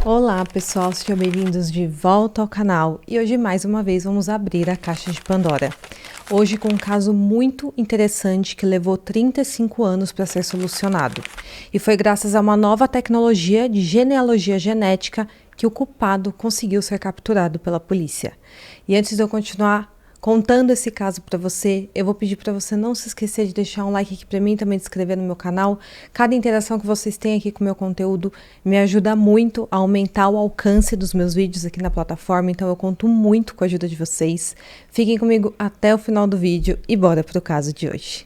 Olá pessoal, sejam bem-vindos de volta ao canal e hoje mais uma vez vamos abrir a caixa de Pandora. Hoje com um caso muito interessante que levou 35 anos para ser solucionado. E foi graças a uma nova tecnologia de genealogia genética que o culpado conseguiu ser capturado pela polícia. E antes de eu continuar contando esse caso para você, eu vou pedir para você não se esquecer de deixar um like aqui para mim e também de se inscrever no meu canal. Cada interação que vocês têm aqui com o meu conteúdo me ajuda muito a aumentar o alcance dos meus vídeos aqui na plataforma, então eu conto muito com a ajuda de vocês. Fiquem comigo até o final do vídeo e bora pro caso de hoje.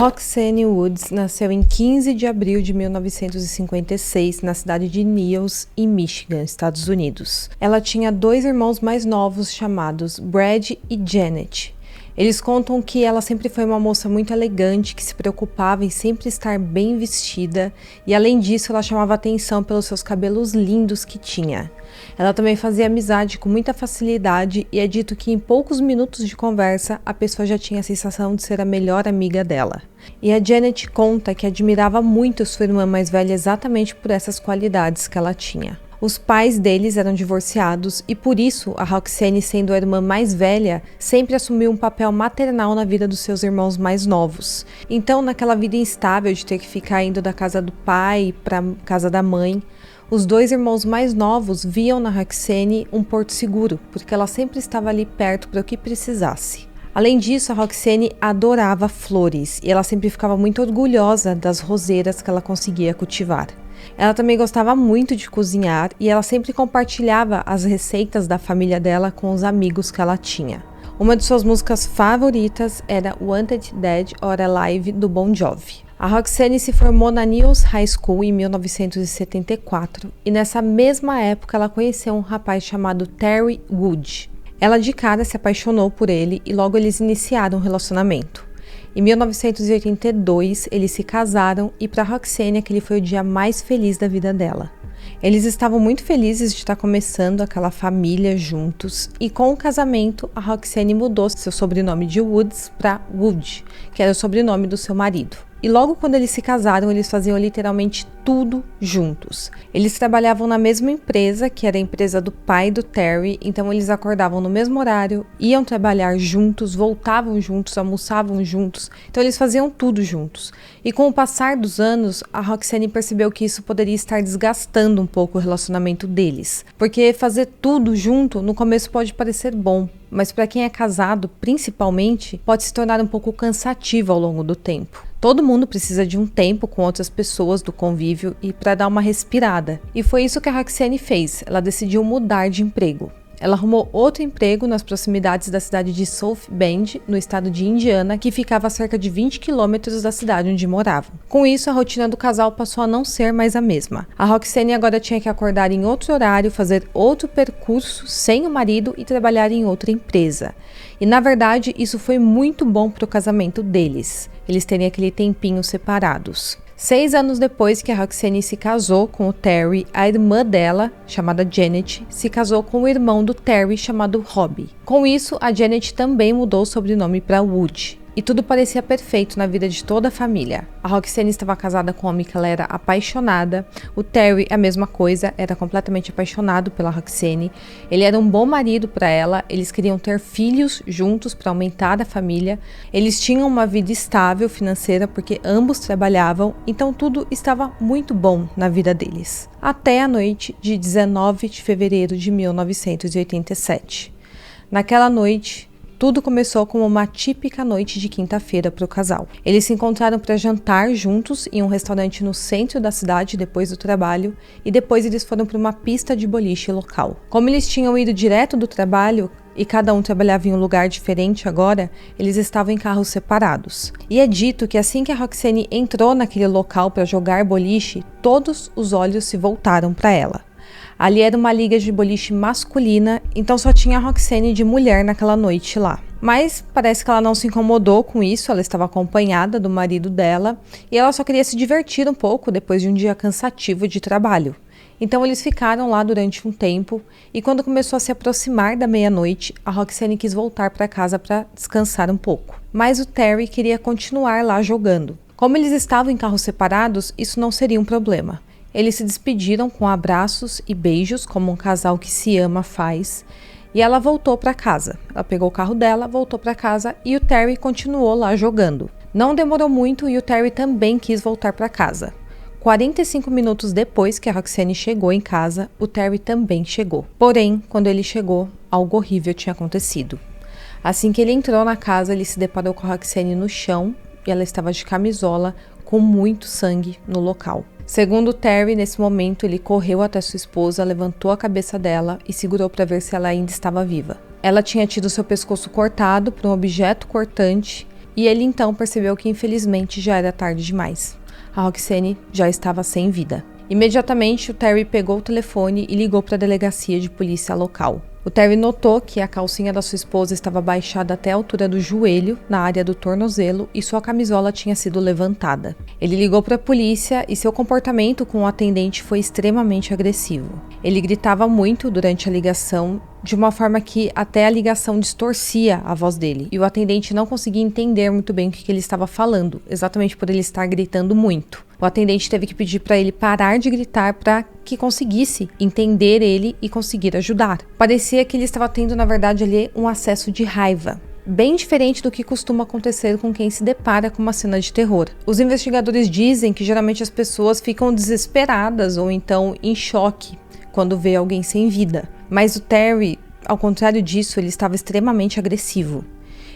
Roxane Woods nasceu em 15 de abril de 1956 na cidade de Niles, em Michigan, Estados Unidos. Ela tinha dois irmãos mais novos chamados Brad e Janet. Eles contam que ela sempre foi uma moça muito elegante, que se preocupava em sempre estar bem vestida e além disso ela chamava atenção pelos seus cabelos lindos que tinha. Ela também fazia amizade com muita facilidade e é dito que em poucos minutos de conversa a pessoa já tinha a sensação de ser a melhor amiga dela. E a Janet conta que admirava muito sua irmã mais velha exatamente por essas qualidades que ela tinha. Os pais deles eram divorciados e por isso a Roxane, sendo a irmã mais velha, sempre assumiu um papel maternal na vida dos seus irmãos mais novos. Então, naquela vida instável de ter que ficar indo da casa do pai para a casa da mãe, os dois irmãos mais novos viam na Roxane um porto seguro, porque ela sempre estava ali perto para o que precisasse. Além disso, a Roxane adorava flores e ela sempre ficava muito orgulhosa das roseiras que ela conseguia cultivar. Ela também gostava muito de cozinhar e ela sempre compartilhava as receitas da família dela com os amigos que ela tinha. Uma de suas músicas favoritas era Wanted Dead or Alive, do Bon Jovi. A Roxane se formou na Niles High School em 1974 e nessa mesma época ela conheceu um rapaz chamado Terry Wood. Ela de cara se apaixonou por ele e logo eles iniciaram um relacionamento. Em 1982, eles se casaram e para Roxane aquele foi o dia mais feliz da vida dela. Eles estavam muito felizes de estar começando aquela família juntos e com o casamento a Roxane mudou seu sobrenome de Woods para Wood, que era o sobrenome do seu marido. E logo quando eles se casaram, eles faziam literalmente tudo juntos. Eles trabalhavam na mesma empresa, que era a empresa do pai do Terry, então eles acordavam no mesmo horário, iam trabalhar juntos, voltavam juntos, almoçavam juntos, então eles faziam tudo juntos. E com o passar dos anos, a Roxane percebeu que isso poderia estar desgastando um pouco o relacionamento deles, porque fazer tudo junto no começo pode parecer bom, mas para quem é casado, principalmente, pode se tornar um pouco cansativo ao longo do tempo. Todo mundo precisa de um tempo com outras pessoas do convívio e para dar uma respirada. E foi isso que a Roxane fez. Ela decidiu mudar de emprego. Ela arrumou outro emprego nas proximidades da cidade de South Bend, no estado de Indiana, que ficava a cerca de 20 quilômetros da cidade onde moravam. Com isso, a rotina do casal passou a não ser mais a mesma. A Roxane agora tinha que acordar em outro horário, fazer outro percurso sem o marido e trabalhar em outra empresa. E na verdade, isso foi muito bom para o casamento deles. Eles terem aquele tempinho separados. 6 anos depois que a Roxane se casou com o Terry, a irmã dela, chamada Janet, se casou com o irmão do Terry, chamado Robbie. Com isso, a Janet também mudou o sobrenome para Wood. E tudo parecia perfeito na vida de toda a família. A Roxane estava casada com um homem que ela era apaixonada. O Terry, a mesma coisa, era completamente apaixonado pela Roxane. Ele era um bom marido para ela. Eles queriam ter filhos juntos para aumentar a família. Eles tinham uma vida estável financeira porque ambos trabalhavam. Então tudo estava muito bom na vida deles. Até a noite de 19 de fevereiro de 1987. Naquela noite, tudo começou como uma típica noite de quinta-feira para o casal. Eles se encontraram para jantar juntos em um restaurante no centro da cidade depois do trabalho e depois eles foram para uma pista de boliche local. Como eles tinham ido direto do trabalho e cada um trabalhava em um lugar diferente agora, eles estavam em carros separados. E é dito que assim que a Roxane entrou naquele local para jogar boliche, todos os olhos se voltaram para ela. Ali era uma liga de boliche masculina, então só tinha a Roxane de mulher naquela noite lá. Mas parece que ela não se incomodou com isso, ela estava acompanhada do marido dela e ela só queria se divertir um pouco depois de um dia cansativo de trabalho. Então eles ficaram lá durante um tempo e quando começou a se aproximar da meia-noite, a Roxane quis voltar para casa para descansar um pouco. Mas o Terry queria continuar lá jogando. Como eles estavam em carros separados, isso não seria um problema. Eles se despediram com abraços e beijos, como um casal que se ama faz, e ela voltou para casa. Ela pegou o carro dela, voltou para casa e o Terry continuou lá jogando. Não demorou muito e o Terry também quis voltar para casa. 45 minutos depois que a Roxane chegou em casa, o Terry também chegou. Porém, quando ele chegou, algo horrível tinha acontecido. Assim que ele entrou na casa, ele se deparou com a Roxane no chão e ela estava de camisola com muito sangue no local. Segundo o Terry, nesse momento, ele correu até sua esposa, levantou a cabeça dela e segurou para ver se ela ainda estava viva. Ela tinha tido seu pescoço cortado por um objeto cortante e ele então percebeu que infelizmente já era tarde demais. A Roxane já estava sem vida. Imediatamente, o Terry pegou o telefone e ligou para a delegacia de polícia local. O Terry notou que a calcinha da sua esposa estava baixada até a altura do joelho, na área do tornozelo, e sua camisola tinha sido levantada. Ele ligou para a polícia e seu comportamento com o atendente foi extremamente agressivo. Ele gritava muito durante a ligação, de uma forma que até a ligação distorcia a voz dele, e o atendente não conseguia entender muito bem o que ele estava falando, exatamente por ele estar gritando muito. O atendente teve que pedir para ele parar de gritar para que conseguisse entender ele e conseguir ajudar. Parecia que ele estava tendo, na verdade, ali um acesso de raiva. Bem diferente do que costuma acontecer com quem se depara com uma cena de terror. Os investigadores dizem que geralmente as pessoas ficam desesperadas ou então em choque quando vê alguém sem vida. Mas o Terry, ao contrário disso, ele estava extremamente agressivo.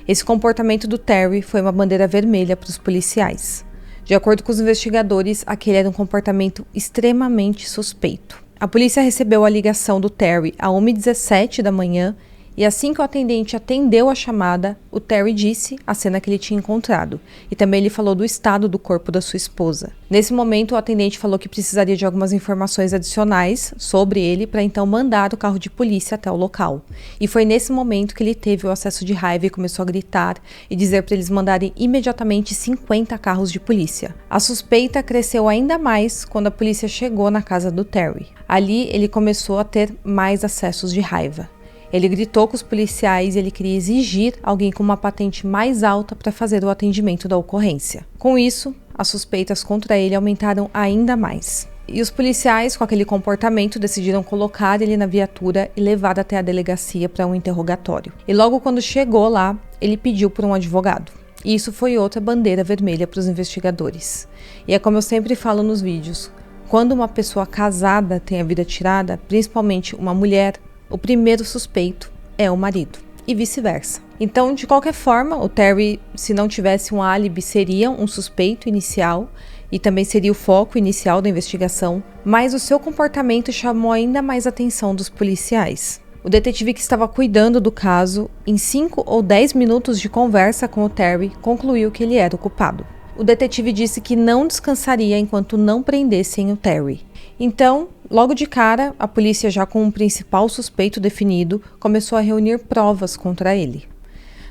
Esse comportamento do Terry foi uma bandeira vermelha para os policiais. De acordo com os investigadores, aquele era um comportamento extremamente suspeito. A polícia recebeu a ligação do Terry às 1h17 da manhã e assim que o atendente atendeu a chamada, o Terry disse a cena que ele tinha encontrado e também ele falou do estado do corpo da sua esposa. Nesse momento, o atendente falou que precisaria de algumas informações adicionais sobre ele para então mandar o carro de polícia até o local. E foi nesse momento que ele teve o acesso de raiva e começou a gritar e dizer para eles mandarem imediatamente 50 carros de polícia. A suspeita cresceu ainda mais quando a polícia chegou na casa do Terry. Ali, ele começou a ter mais acessos de raiva. Ele gritou com os policiais e ele queria exigir alguém com uma patente mais alta para fazer o atendimento da ocorrência. Com isso, as suspeitas contra ele aumentaram ainda mais. E os policiais, com aquele comportamento, decidiram colocar ele na viatura e levar até a delegacia para um interrogatório. E logo quando chegou lá, ele pediu por um advogado. E isso foi outra bandeira vermelha para os investigadores. E é como eu sempre falo nos vídeos, quando uma pessoa casada tem a vida tirada, principalmente uma mulher, o primeiro suspeito é o marido, e vice-versa. Então, de qualquer forma, o Terry, se não tivesse um álibi, seria um suspeito inicial e também seria o foco inicial da investigação, mas o seu comportamento chamou ainda mais a atenção dos policiais. O detetive que estava cuidando do caso, em 5 ou 10 minutos de conversa com o Terry, concluiu que ele era o culpado. O detetive disse que não descansaria enquanto não prendessem o Terry. Então, logo de cara, a polícia, já com um principal suspeito definido, começou a reunir provas contra ele.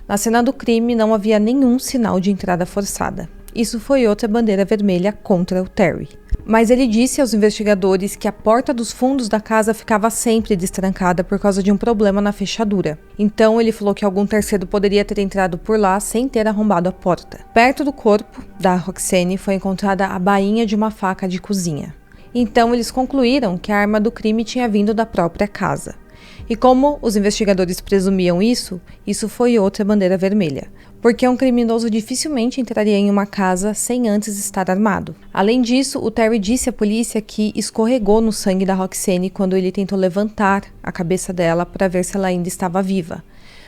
Na cena do crime não havia nenhum sinal de entrada forçada. Isso foi outra bandeira vermelha contra o Terry. Mas ele disse aos investigadores que a porta dos fundos da casa ficava sempre destrancada por causa de um problema na fechadura. Então ele falou que algum terceiro poderia ter entrado por lá sem ter arrombado a porta. Perto do corpo da Roxane foi encontrada a bainha de uma faca de cozinha. Então eles concluíram que a arma do crime tinha vindo da própria casa. E como os investigadores presumiam isso foi outra bandeira vermelha, porque um criminoso dificilmente entraria em uma casa sem antes estar armado. Além disso, o Terry disse à polícia que escorregou no sangue da Roxane quando ele tentou levantar a cabeça dela para ver se ela ainda estava viva.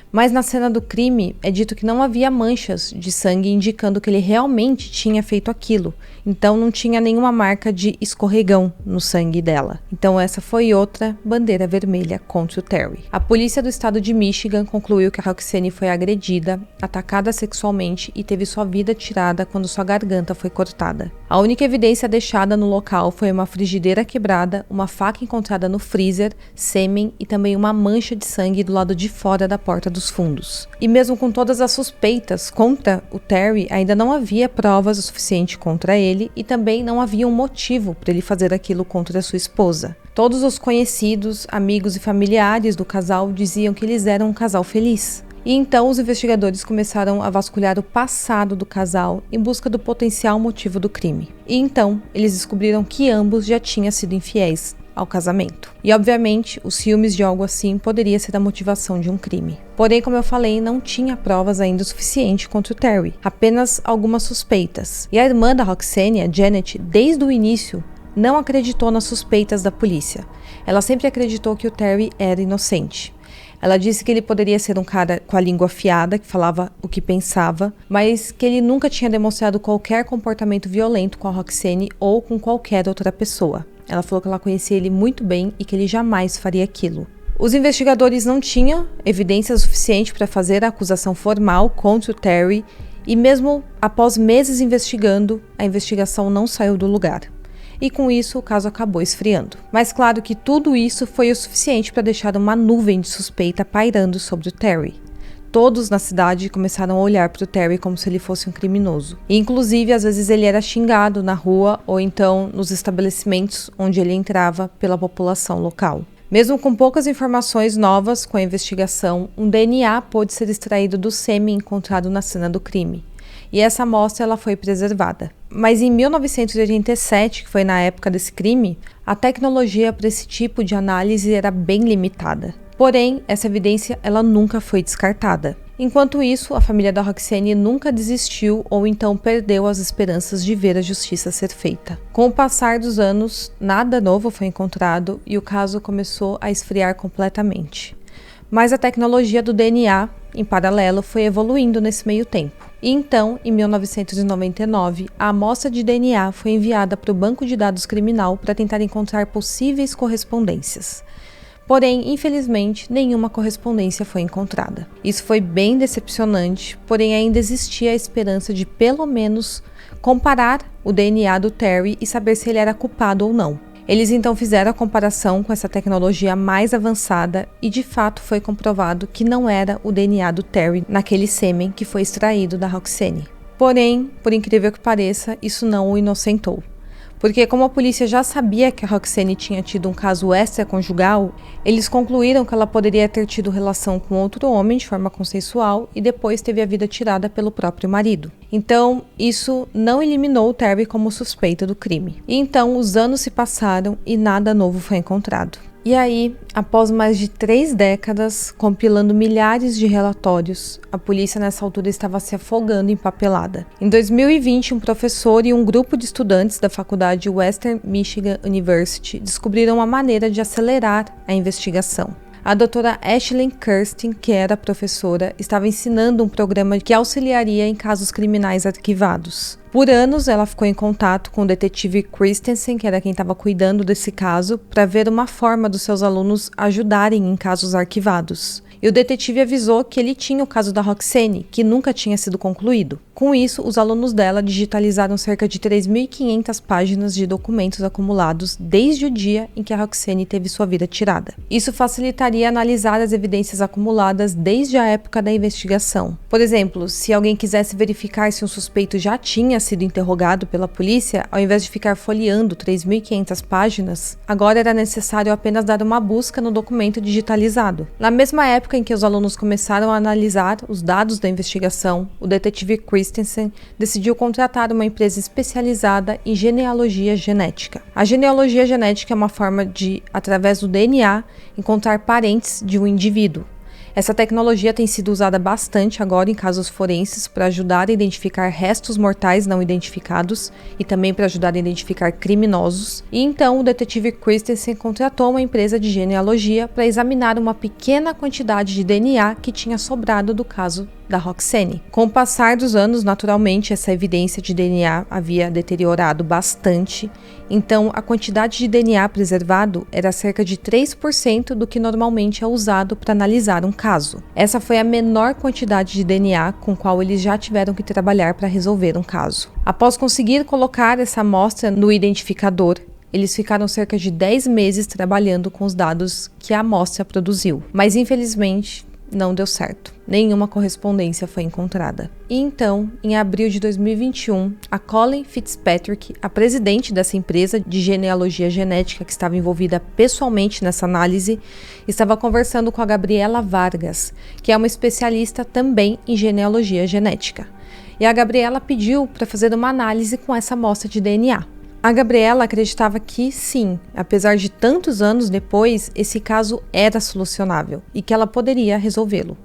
Mas na cena do crime é dito que não havia manchas de sangue indicando que ele realmente tinha feito aquilo. Então não tinha nenhuma marca de escorregão no sangue dela. Então essa foi outra bandeira vermelha contra o Terry. A polícia do estado de Michigan concluiu que a Roxane foi agredida, atacada sexualmente e teve sua vida tirada quando sua garganta foi cortada. A única evidência deixada no local foi uma frigideira quebrada, uma faca encontrada no freezer, sêmen e também uma mancha de sangue do lado de fora da porta dos fundos. E mesmo com todas as suspeitas contra o Terry, ainda não havia provas o suficiente contra ele e também não havia um motivo para ele fazer aquilo contra sua esposa. Todos os conhecidos, amigos e familiares do casal diziam que eles eram um casal feliz. E então os investigadores começaram a vasculhar o passado do casal em busca do potencial motivo do crime. E então eles descobriram que ambos já tinham sido infiéis ao casamento. E obviamente os ciúmes de algo assim poderia ser a motivação de um crime. Porém, como eu falei, não tinha provas ainda o suficiente contra o Terry, apenas algumas suspeitas. E a irmã da Roxane, a Janet, desde o início não acreditou nas suspeitas da polícia. Ela sempre acreditou que o Terry era inocente. Ela disse que ele poderia ser um cara com a língua afiada, que falava o que pensava, mas que ele nunca tinha demonstrado qualquer comportamento violento com a Roxane ou com qualquer outra pessoa. Ela falou que ela conhecia ele muito bem e que ele jamais faria aquilo. Os investigadores não tinham evidência suficiente para fazer a acusação formal contra o Terry e mesmo após meses investigando, a investigação não saiu do lugar. E com isso o caso acabou esfriando. Mas claro que tudo isso foi o suficiente para deixar uma nuvem de suspeita pairando sobre o Terry. Todos na cidade começaram a olhar para o Terry como se ele fosse um criminoso. E, inclusive, às vezes ele era xingado na rua ou então nos estabelecimentos onde ele entrava pela população local. Mesmo com poucas informações novas com a investigação, um DNA pôde ser extraído do sêmen encontrado na cena do crime. E essa amostra ela foi preservada. Mas em 1987, que foi na época desse crime, a tecnologia para esse tipo de análise era bem limitada. Porém, essa evidência ela nunca foi descartada. Enquanto isso, a família da Roxane nunca desistiu ou então perdeu as esperanças de ver a justiça ser feita. Com o passar dos anos, nada novo foi encontrado e o caso começou a esfriar completamente. Mas a tecnologia do DNA, em paralelo, foi evoluindo nesse meio tempo. E então, em 1999, a amostra de DNA foi enviada para o banco de dados criminal para tentar encontrar possíveis correspondências. Porém, infelizmente, nenhuma correspondência foi encontrada. Isso foi bem decepcionante, porém ainda existia a esperança de, pelo menos, comparar o DNA do Terry e saber se ele era culpado ou não. Eles então fizeram a comparação com essa tecnologia mais avançada e de fato foi comprovado que não era o DNA do Terry naquele sêmen que foi extraído da Roxane. Porém, por incrível que pareça, isso não o inocentou. Porque como a polícia já sabia que a Roxane tinha tido um caso extraconjugal, eles concluíram que ela poderia ter tido relação com outro homem de forma consensual e depois teve a vida tirada pelo próprio marido. Então, isso não eliminou o Terry como suspeita do crime. E então, os anos se passaram e nada novo foi encontrado. E aí, após mais de 3 décadas, compilando milhares de relatórios, a polícia nessa altura estava se afogando em papelada. Em 2020, um professor e um grupo de estudantes da faculdade Western Michigan University descobriram uma maneira de acelerar a investigação. A doutora Ashley Kirsten, que era professora, estava ensinando um programa que auxiliaria em casos criminais arquivados. Por anos, ela ficou em contato com o detetive Christensen, que era quem estava cuidando desse caso, para ver uma forma dos seus alunos ajudarem em casos arquivados. E o detetive avisou que ele tinha o caso da Roxane, que nunca tinha sido concluído. Com isso, os alunos dela digitalizaram cerca de 3.500 páginas de documentos acumulados desde o dia em que a Roxane teve sua vida tirada. Isso facilitaria analisar as evidências acumuladas desde a época da investigação. Por exemplo, se alguém quisesse verificar se um suspeito já tinha sido interrogado pela polícia, ao invés de ficar folheando 3.500 páginas, agora era necessário apenas dar uma busca no documento digitalizado. Na mesma época em que os alunos começaram a analisar os dados da investigação, o detetive Christensen decidiu contratar uma empresa especializada em genealogia genética. A genealogia genética é uma forma de, através do DNA, encontrar parentes de um indivíduo. Essa tecnologia tem sido usada bastante agora em casos forenses para ajudar a identificar restos mortais não identificados e também para ajudar a identificar criminosos. E então o detetive Christensen contratou uma empresa de genealogia para examinar uma pequena quantidade de DNA que tinha sobrado do caso da Roxane. Com o passar dos anos, naturalmente, essa evidência de DNA havia deteriorado bastante, então a quantidade de DNA preservado era cerca de 3% do que normalmente é usado para analisar um caso. Essa foi a menor quantidade de DNA com qual eles já tiveram que trabalhar para resolver um caso. Após conseguir colocar essa amostra no identificador, eles ficaram cerca de 10 meses trabalhando com os dados que a amostra produziu, mas infelizmente não deu certo. Nenhuma correspondência foi encontrada. E então, em abril de 2021, a Colleen Fitzpatrick, a presidente dessa empresa de genealogia genética que estava envolvida pessoalmente nessa análise, estava conversando com a Gabriela Vargas, que é uma especialista também em genealogia genética. E a Gabriela pediu para fazer uma análise com essa amostra de DNA. A Gabriela acreditava que sim, apesar de tantos anos depois, esse caso era solucionável e que ela poderia resolvê-lo.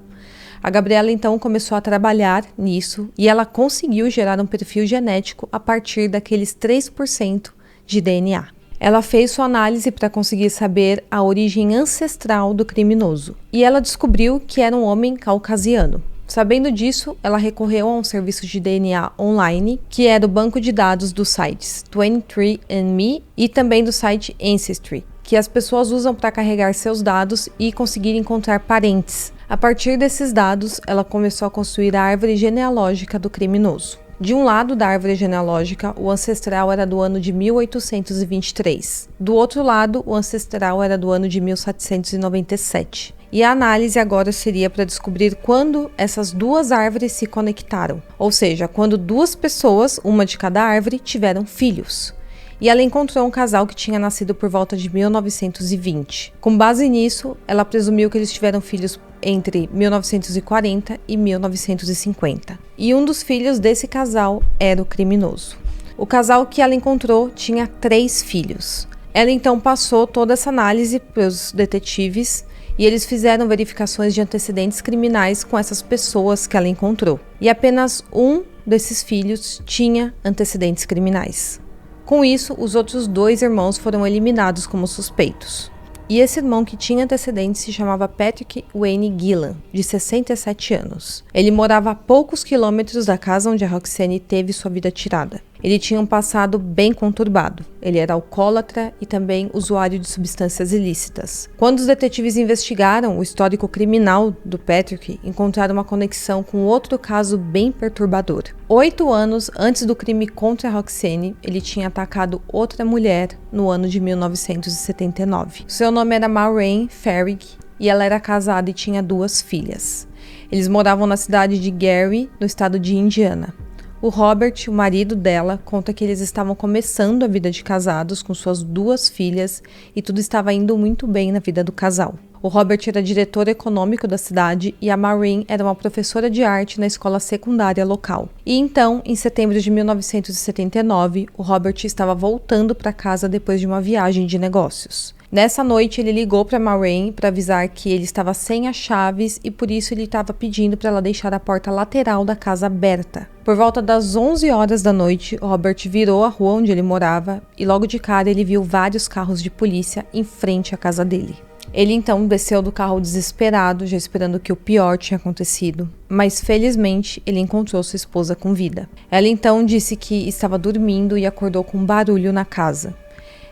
A Gabriela então começou a trabalhar nisso e ela conseguiu gerar um perfil genético a partir daqueles 3% de DNA. Ela fez sua análise para conseguir saber a origem ancestral do criminoso e ela descobriu que era um homem caucasiano. Sabendo disso, ela recorreu a um serviço de DNA online, que é do banco de dados dos sites 23andMe e também do site Ancestry, que as pessoas usam para carregar seus dados e conseguir encontrar parentes. A partir desses dados, ela começou a construir a árvore genealógica do criminoso. De um lado da árvore genealógica, o ancestral era do ano de 1823. Do outro lado, o ancestral era do ano de 1797. E a análise agora seria para descobrir quando essas duas árvores se conectaram, ou seja, quando duas pessoas, uma de cada árvore, tiveram filhos. E ela encontrou um casal que tinha nascido por volta de 1920. Com base nisso, ela presumiu que eles tiveram filhos entre 1940 e 1950. E um dos filhos desse casal era o criminoso. O casal que ela encontrou tinha 3 filhos. Ela então passou toda essa análise para os detetives e eles fizeram verificações de antecedentes criminais com essas pessoas que ela encontrou. E apenas um desses filhos tinha antecedentes criminais. Com isso, os outros 2 irmãos foram eliminados como suspeitos. E esse irmão que tinha antecedentes se chamava Patrick Wayne Gillan, de 67 anos. Ele morava a poucos quilômetros da casa onde a Roxane teve sua vida tirada. Ele tinha um passado bem conturbado. Ele era alcoólatra e também usuário de substâncias ilícitas. Quando os detetives investigaram o histórico criminal do Patrick, encontraram uma conexão com outro caso bem perturbador. 8 anos antes do crime contra a Roxane, ele tinha atacado outra mulher no ano de 1979. Seu nome era Maureen Farrig e ela era casada e tinha 2 filhas. Eles moravam na cidade de Gary, no estado de Indiana. O Robert, o marido dela, conta que eles estavam começando a vida de casados com suas 2 filhas e tudo estava indo muito bem na vida do casal. O Robert era diretor econômico da cidade e a Maureen era uma professora de arte na escola secundária local. E então, em setembro de 1979, o Robert estava voltando para casa depois de uma viagem de negócios. Nessa noite, ele ligou para Maureen para avisar que ele estava sem as chaves e por isso ele estava pedindo para ela deixar a porta lateral da casa aberta. Por volta das 11 horas da noite, Robert virou a rua onde ele morava e logo de cara ele viu vários carros de polícia em frente à casa dele. Ele então desceu do carro desesperado, já esperando que o pior tinha acontecido, mas felizmente ele encontrou sua esposa com vida. Ela então disse que estava dormindo e acordou com um barulho na casa.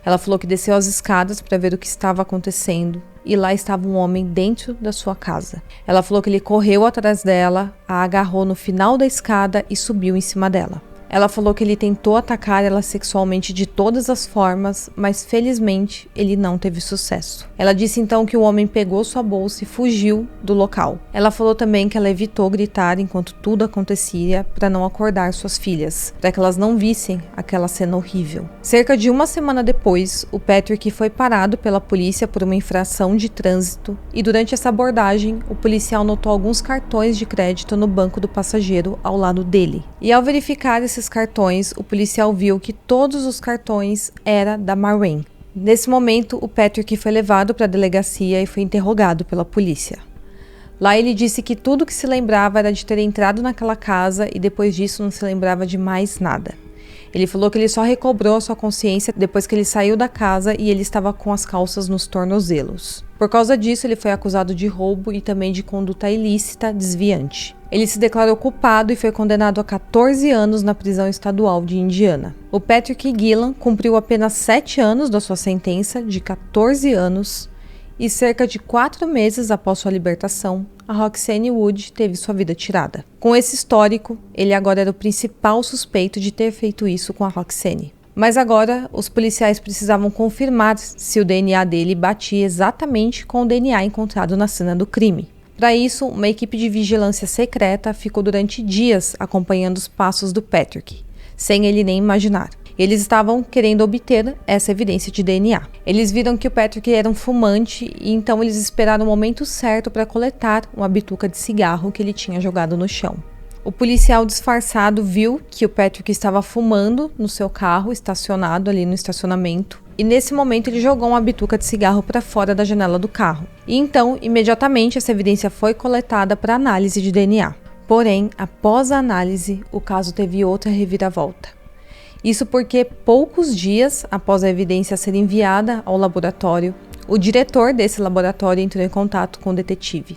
Ela falou que desceu as escadas para ver o que estava acontecendo e lá estava um homem dentro da sua casa. Ela falou que ele correu atrás dela, a agarrou no final da escada e subiu em cima dela. Ela falou que ele tentou atacar ela sexualmente de todas as formas, mas felizmente ele não teve sucesso. Ela disse então que o homem pegou sua bolsa e fugiu do local. Ela falou também que ela evitou gritar enquanto tudo acontecia para não acordar suas filhas, para que elas não vissem aquela cena horrível. Cerca de uma semana depois, o Patrick foi parado pela polícia por uma infração de trânsito e durante essa abordagem, o policial notou alguns cartões de crédito no banco do passageiro ao lado dele. E ao verificar esses cartões, o policial viu que todos os cartões eram da Maureen. Nesse momento, o Patrick foi levado para a delegacia e foi interrogado pela polícia. Lá ele disse que tudo que se lembrava era de ter entrado naquela casa e depois disso não se lembrava de mais nada. Ele falou que ele só recobrou a sua consciência depois que ele saiu da casa e ele estava com as calças nos tornozelos. Por causa disso, ele foi acusado de roubo e também de conduta ilícita desviante. Ele se declarou culpado e foi condenado a 14 anos na prisão estadual de Indiana. O Patrick Gillan cumpriu apenas 7 anos da sua sentença de 14 anos e cerca de 4 meses após sua libertação, a Roxane Wood teve sua vida tirada. Com esse histórico, ele agora era o principal suspeito de ter feito isso com a Roxane. Mas agora, os policiais precisavam confirmar se o DNA dele batia exatamente com o DNA encontrado na cena do crime. Para isso, uma equipe de vigilância secreta ficou durante dias acompanhando os passos do Patrick, sem ele nem imaginar. Eles estavam querendo obter essa evidência de DNA. Eles viram que o Patrick era um fumante e então eles esperaram o momento certo para coletar uma bituca de cigarro que ele tinha jogado no chão. O policial disfarçado viu que o Patrick estava fumando no seu carro, estacionado ali no estacionamento, e nesse momento ele jogou uma bituca de cigarro para fora da janela do carro. E então, imediatamente, essa evidência foi coletada para análise de DNA. Porém, após a análise, o caso teve outra reviravolta. Isso porque poucos dias após a evidência ser enviada ao laboratório, o diretor desse laboratório entrou em contato com o detetive.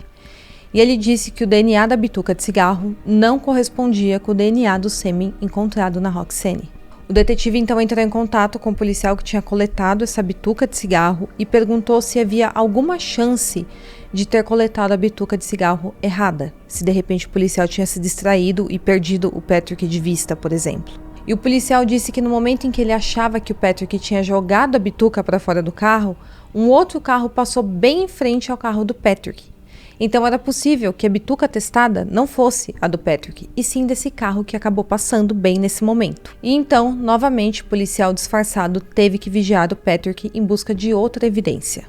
E ele disse que o DNA da bituca de cigarro não correspondia com o DNA do sêmen encontrado na Roxane. O detetive então entrou em contato com o policial que tinha coletado essa bituca de cigarro e perguntou se havia alguma chance de ter coletado a bituca de cigarro errada, se de repente o policial tinha se distraído e perdido o Patrick de vista, por exemplo. E o policial disse que no momento em que ele achava que o Patrick tinha jogado a bituca para fora do carro, um outro carro passou bem em frente ao carro do Patrick. Então era possível que a bituca testada não fosse a do Patrick, e sim desse carro que acabou passando bem nesse momento. E então, novamente, o policial disfarçado teve que vigiar o Patrick em busca de outra evidência.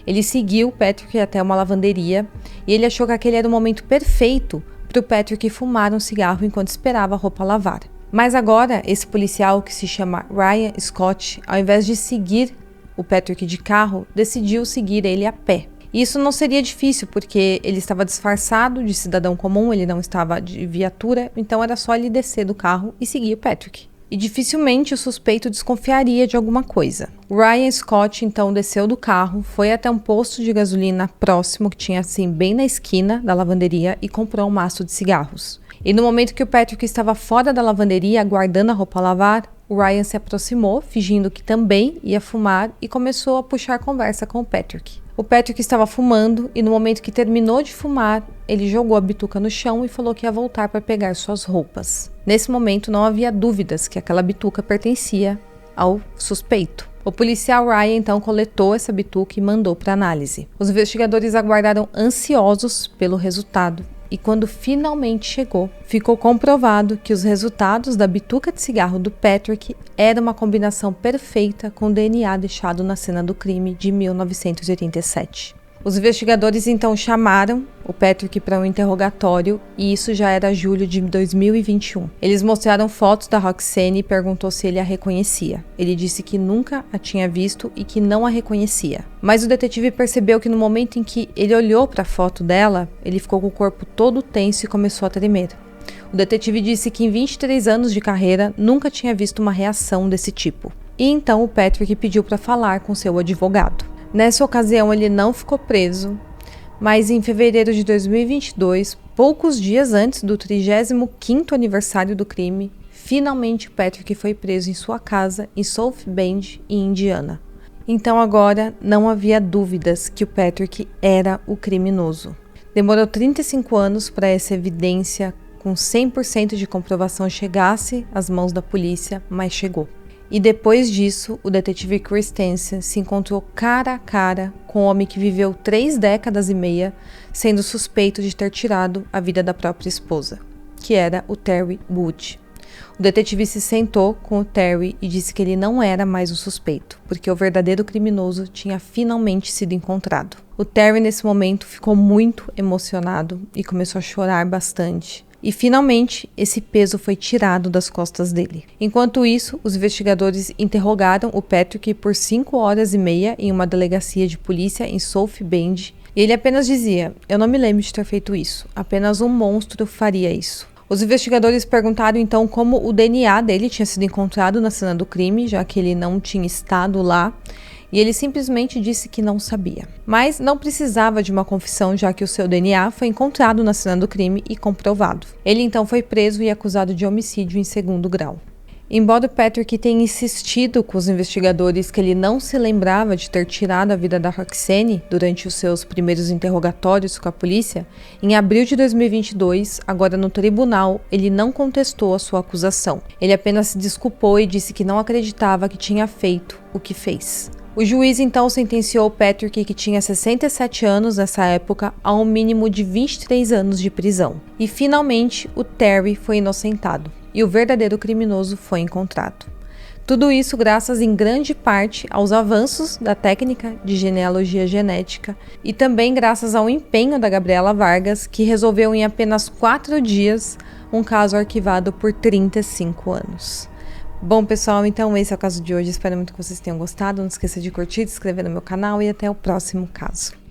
Ele seguiu o Patrick até uma lavanderia e ele achou que aquele era o momento perfeito para o Patrick fumar um cigarro enquanto esperava a roupa lavar. Mas agora, esse policial, que se chama Ryan Scott, ao invés de seguir o Patrick de carro, decidiu seguir ele a pé. E isso não seria difícil, porque ele estava disfarçado de cidadão comum, ele não estava de viatura, então era só ele descer do carro e seguir o Patrick. E dificilmente o suspeito desconfiaria de alguma coisa. Ryan Scott então desceu do carro, foi até um posto de gasolina próximo, que tinha assim bem na esquina da lavanderia, e comprou um maço de cigarros. E no momento que o Patrick estava fora da lavanderia, aguardando a roupa a lavar, o Ryan se aproximou, fingindo que também ia fumar, e começou a puxar conversa com o Patrick. O Patrick estava fumando e no momento que terminou de fumar, ele jogou a bituca no chão e falou que ia voltar para pegar suas roupas. Nesse momento não havia dúvidas que aquela bituca pertencia ao suspeito. O policial Ryan então coletou essa bituca e mandou para análise. Os investigadores aguardaram ansiosos pelo resultado. E quando finalmente chegou, ficou comprovado que os resultados da bituca de cigarro do Patrick era uma combinação perfeita com o DNA deixado na cena do crime de 1987. Os investigadores então chamaram o Patrick para um interrogatório e isso já era julho de 2021. Eles mostraram fotos da Roxane e perguntou se ele a reconhecia. Ele disse que nunca a tinha visto e que não a reconhecia. Mas o detetive percebeu que no momento em que ele olhou para a foto dela, ele ficou com o corpo todo tenso e começou a tremer. O detetive disse que em 23 anos de carreira nunca tinha visto uma reação desse tipo. E então o Patrick pediu para falar com seu advogado. Nessa ocasião ele não ficou preso, mas em fevereiro de 2022, poucos dias antes do 35º aniversário do crime, finalmente Patrick foi preso em sua casa em South Bend, em Indiana. Então agora não havia dúvidas que o Patrick era o criminoso. Demorou 35 anos para essa evidência com 100% de comprovação chegasse às mãos da polícia, mas chegou. E depois disso, o detetive Christensen se encontrou cara a cara com o homem que viveu 3 décadas e meia sendo suspeito de ter tirado a vida da própria esposa, que era o Terry Wood. O detetive se sentou com o Terry e disse que ele não era mais o suspeito, porque o verdadeiro criminoso tinha finalmente sido encontrado. O Terry, nesse momento, ficou muito emocionado e começou a chorar bastante. E finalmente esse peso foi tirado das costas dele. Enquanto isso, os investigadores interrogaram o Patrick por 5 horas e meia em uma delegacia de polícia em South Bend. E ele apenas dizia: "Eu não me lembro de ter feito isso. Apenas um monstro faria isso." Os investigadores perguntaram então como o DNA dele tinha sido encontrado na cena do crime, já que ele não tinha estado lá. E ele simplesmente disse que não sabia. Mas não precisava de uma confissão, já que o seu DNA foi encontrado na cena do crime e comprovado. Ele então foi preso e acusado de homicídio em 2º grau. Embora o Patrick tenha insistido com os investigadores que ele não se lembrava de ter tirado a vida da Roxane durante os seus primeiros interrogatórios com a polícia, em abril de 2022, agora no tribunal, ele não contestou a sua acusação. Ele apenas se desculpou e disse que não acreditava que tinha feito o que fez. O juiz então sentenciou Patrick, que tinha 67 anos nessa época, a um mínimo de 23 anos de prisão. E finalmente o Terry foi inocentado e o verdadeiro criminoso foi encontrado. Tudo isso graças em grande parte aos avanços da técnica de genealogia genética e também graças ao empenho da Gabriela Vargas, que resolveu em apenas 4 dias um caso arquivado por 35 anos. Bom, pessoal, então esse é o caso de hoje. Espero muito que vocês tenham gostado. Não esqueça de curtir, de se inscrever no meu canal e até o próximo caso.